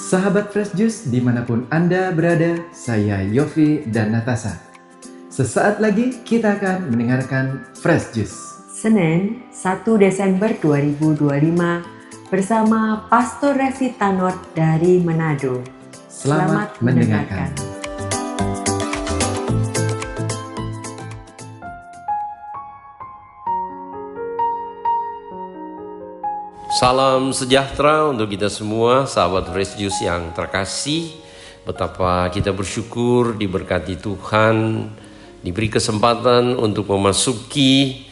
Sahabat Fresh Juice dimanapun Anda berada, saya Yofi dan Natasha. Sesaat lagi kita akan mendengarkan Fresh Juice. Senin 1 Desember 2025 bersama Pastor Revi Tanot dari Manado. Selamat mendengarkan. Salam sejahtera untuk kita semua, sahabat Fresh Juice yang terkasih. Betapa kita bersyukur diberkati Tuhan, diberi kesempatan untuk memasuki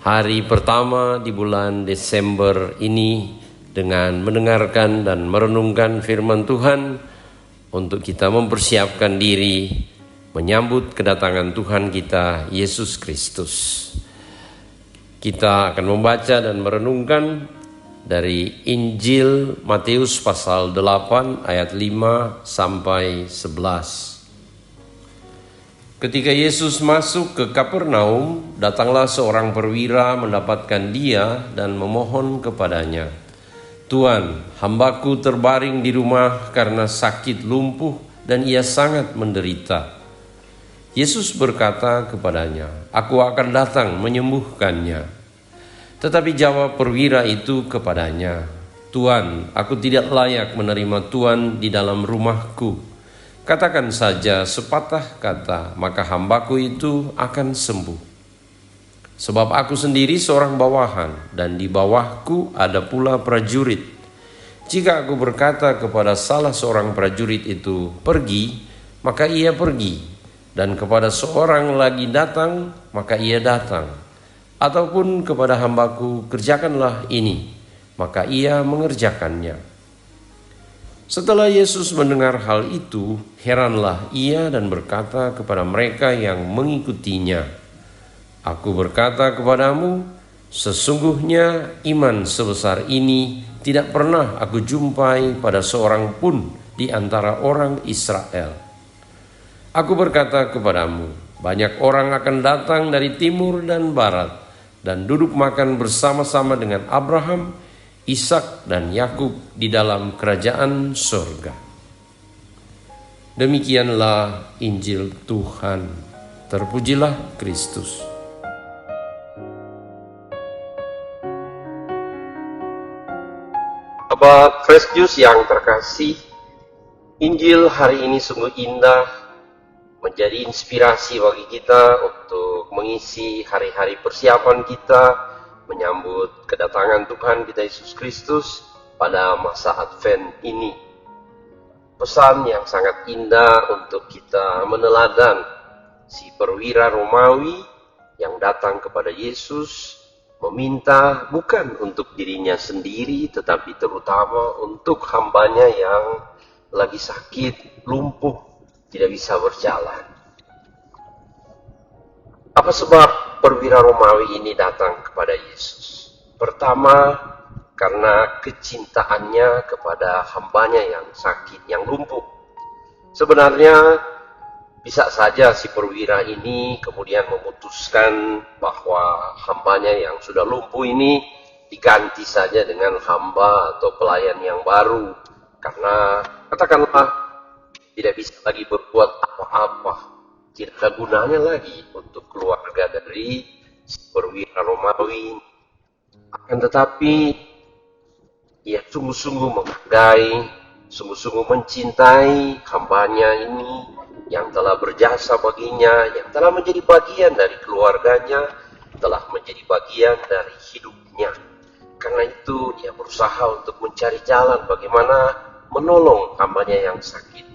hari pertama di bulan Desember ini dengan mendengarkan dan merenungkan firman Tuhan untuk kita mempersiapkan diri menyambut kedatangan Tuhan kita Yesus Kristus. Kita akan membaca dan merenungkan dari Injil Matius pasal 8 ayat 5 sampai 11. Ketika Yesus masuk ke Kapernaum, datanglah seorang perwira mendapatkan dia dan memohon kepadanya, "Tuan, hambaku terbaring di rumah karena sakit lumpuh dan ia sangat menderita." Yesus berkata kepadanya, "Aku akan datang menyembuhkannya." Tetapi jawab perwira itu kepadanya, "Tuan, aku tidak layak menerima Tuan di dalam rumahku. Katakan saja sepatah kata, maka hambaku itu akan sembuh. Sebab aku sendiri seorang bawahan, dan di bawahku ada pula prajurit. Jika aku berkata kepada salah seorang prajurit itu, 'Pergi,' maka ia pergi, dan kepada seorang lagi datang, maka ia datang. Ataupun kepada hambaku, 'Kerjakanlah ini,' maka ia mengerjakannya." Setelah Yesus mendengar hal itu, heranlah ia dan berkata kepada mereka yang mengikutinya, "Aku berkata kepadamu, sesungguhnya iman sebesar ini tidak pernah aku jumpai pada seorang pun di antara orang Israel. Aku berkata kepadamu, banyak orang akan datang dari timur dan barat dan duduk makan bersama-sama dengan Abraham, Ishak dan Yakub di dalam kerajaan surga." Demikianlah Injil Tuhan. Terpujilah Kristus. Sahabat Fresh Juice yang terkasih, Injil hari ini sungguh indah, menjadi inspirasi bagi kita untuk mengisi hari-hari persiapan kita menyambut kedatangan Tuhan kita Yesus Kristus pada masa Advent ini. Pesan yang sangat indah untuk kita meneladan si perwira Romawi yang datang kepada Yesus meminta bukan untuk dirinya sendiri, tetapi terutama untuk hambanya yang lagi sakit, lumpuh, tidak bisa berjalan. Apa sebab perwira Romawi ini datang kepada Yesus? Pertama, karena kecintaannya kepada hambanya yang sakit, yang lumpuh. Sebenarnya bisa saja si perwira ini kemudian memutuskan bahwa hambanya yang sudah lumpuh ini diganti saja dengan hamba atau pelayan yang baru, karena katakanlah tidak bisa lagi berbuat apa-apa, tidak ada gunanya lagi untuk keluarga dari perwira Romawi. Akan tetapi ia sungguh-sungguh menghargai, sungguh-sungguh mencintai hambanya ini yang telah berjasa baginya, yang telah menjadi bagian dari keluarganya, telah menjadi bagian dari hidupnya. Karena itu dia berusaha untuk mencari jalan bagaimana menolong hambanya yang sakit.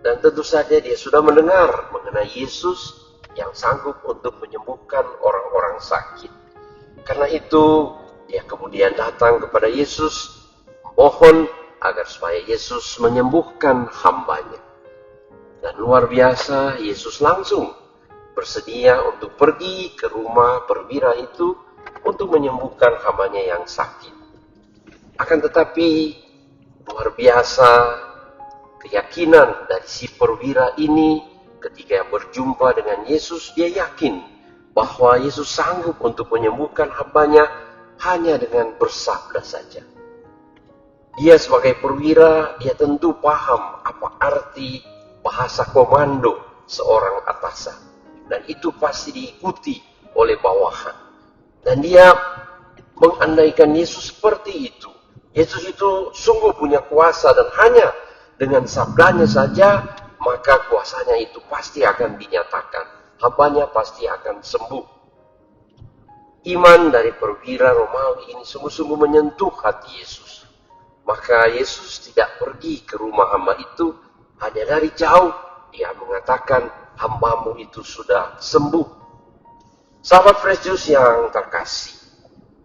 Dan tentu saja dia sudah mendengar mengenai Yesus yang sanggup untuk menyembuhkan orang-orang sakit. Karena itu dia kemudian datang kepada Yesus, mohon agar supaya Yesus menyembuhkan hambanya. Dan luar biasa, Yesus langsung bersedia untuk pergi ke rumah perwira itu untuk menyembuhkan hambanya yang sakit. Akan tetapi luar biasa keyakinan dari si perwira ini ketika berjumpa dengan Yesus, dia yakin bahwa Yesus sanggup untuk menyembuhkan hambanya hanya dengan bersabda saja. Dia sebagai perwira, dia tentu paham apa arti bahasa komando seorang atasan. Dan itu pasti diikuti oleh bawahan. Dan dia mengandaikan Yesus seperti itu. Yesus itu sungguh punya kuasa dan hanya dengan sabdanya saja, maka kuasanya itu pasti akan dinyatakan. Hambanya pasti akan sembuh. Iman dari perwira Romawi ini sungguh-sungguh menyentuh hati Yesus. Maka Yesus tidak pergi ke rumah hamba itu, hanya dari jauh dia mengatakan, hambamu itu sudah sembuh. Sahabat Fresh Juice yang terkasih,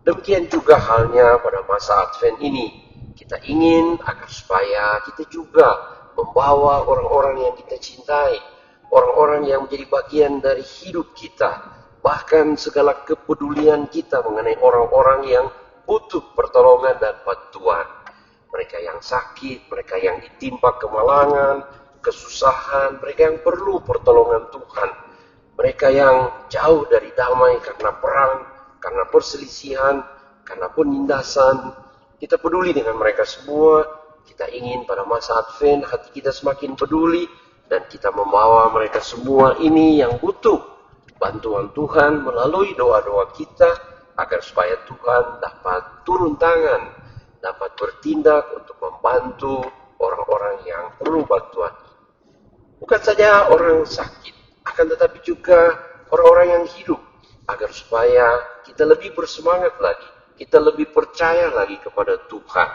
demikian juga halnya pada masa Advent ini. Kita ingin agar supaya kita juga membawa orang-orang yang kita cintai, orang-orang yang menjadi bagian dari hidup kita, bahkan segala kepedulian kita mengenai orang-orang yang butuh pertolongan dan bantuan. Mereka yang sakit, mereka yang ditimpa kemalangan, kesusahan, mereka yang perlu pertolongan Tuhan. Mereka yang jauh dari damai karena perang, karena perselisihan, karena penindasan. Kita peduli dengan mereka semua. Kita ingin pada masa Advent hati kita semakin peduli dan kita membawa mereka semua ini yang butuh bantuan Tuhan melalui doa-doa kita agar supaya Tuhan dapat turun tangan, dapat bertindak untuk membantu orang-orang yang perlu bantuan. Bukan saja orang sakit, akan tetapi juga orang-orang yang hidup, agar supaya kita lebih bersemangat lagi, kita lebih percaya lagi kepada Tuhan.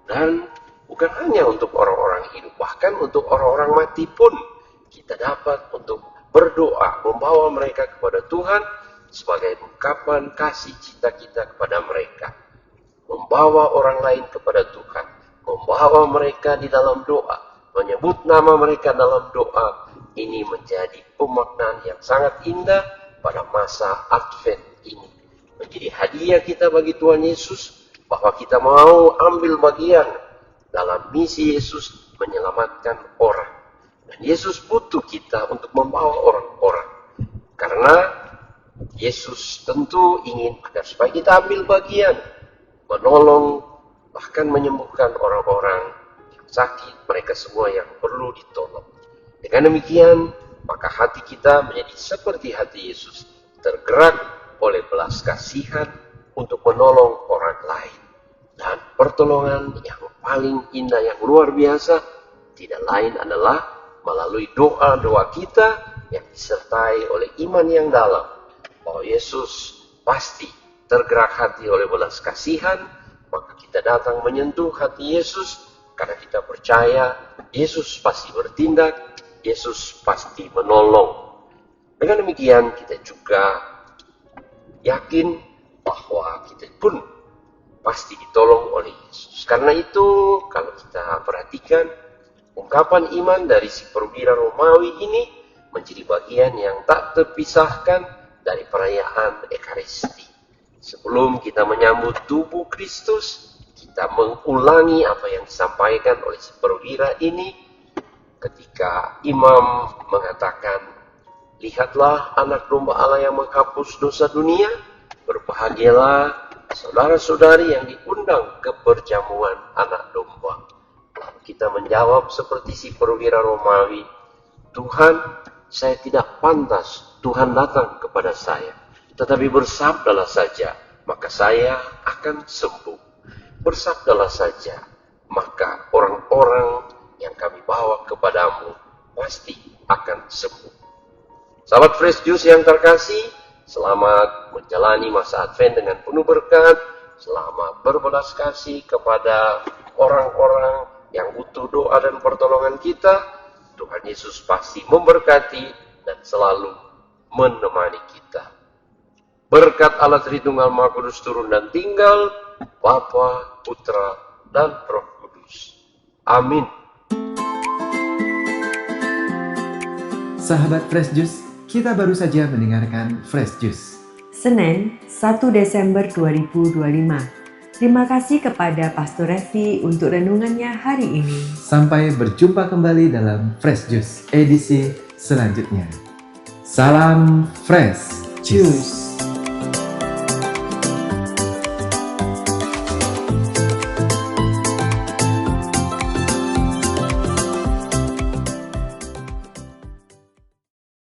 Dan bukan hanya untuk orang-orang hidup, bahkan untuk orang-orang mati pun kita dapat untuk berdoa, membawa mereka kepada Tuhan sebagai ungkapan kasih cinta kita kepada mereka. Membawa orang lain kepada Tuhan, membawa mereka di dalam doa, menyebut nama mereka dalam doa, ini menjadi pemaknaan yang sangat indah pada masa Advent ini. Menjadi hadiah kita bagi Tuhan Yesus, bahwa kita mau ambil bagian dalam misi Yesus menyelamatkan orang. Dan Yesus butuh kita untuk membawa orang-orang. Karena Yesus tentu ingin agar supaya kita ambil bagian, menolong, bahkan menyembuhkan orang-orang yang sakit, mereka semua yang perlu ditolong. Dengan demikian, maka hati kita menjadi seperti hati Yesus, tergerak oleh belas kasihan untuk menolong orang lain. Dan pertolongan yang paling indah, yang luar biasa, tidak lain adalah melalui doa-doa kita yang disertai oleh iman yang dalam. Bahwa Yesus pasti tergerak hati oleh belas kasihan, maka kita datang menyentuh hati Yesus karena kita percaya Yesus pasti bertindak, Yesus pasti menolong. Dengan demikian kita juga yakin bahwa kita pun pasti ditolong oleh Yesus. Karena itu kalau kita perhatikan ungkapan iman dari si perwira Romawi ini menjadi bagian yang tak terpisahkan dari perayaan Ekaristi. Sebelum kita menyambut tubuh Kristus, kita mengulangi apa yang disampaikan oleh si perwira ini ketika imam mengatakan, lihatlah anak domba Allah yang menghapus dosa dunia, berbahagialah saudara-saudari yang diundang ke perjamuan anak domba. Lalu kita menjawab seperti si perwira Romawi, Tuhan, saya tidak pantas Tuhan datang kepada saya, tetapi bersabdalah saja, maka saya akan sembuh. Bersabdalah saja, maka orang-orang yang kami bawa kepadamu pasti akan sembuh. Sahabat Fresh Juice yang terkasih, selamat menjalani masa Advent dengan penuh berkat. Selamat berbelas kasih kepada orang-orang yang butuh doa dan pertolongan kita. Tuhan Yesus pasti memberkati dan selalu menemani kita. Berkat Allah Tritunggal Maha Kudus turun dan tinggal, Bapa, Putra, dan Roh Kudus. Amin. Sahabat Fresh Juice, kita baru saja mendengarkan Fresh Juice Senin 1 Desember 2025. Terima kasih kepada Pastor Revi untuk renungannya hari ini. Sampai berjumpa kembali dalam Fresh Juice edisi selanjutnya. Salam Fresh Juice.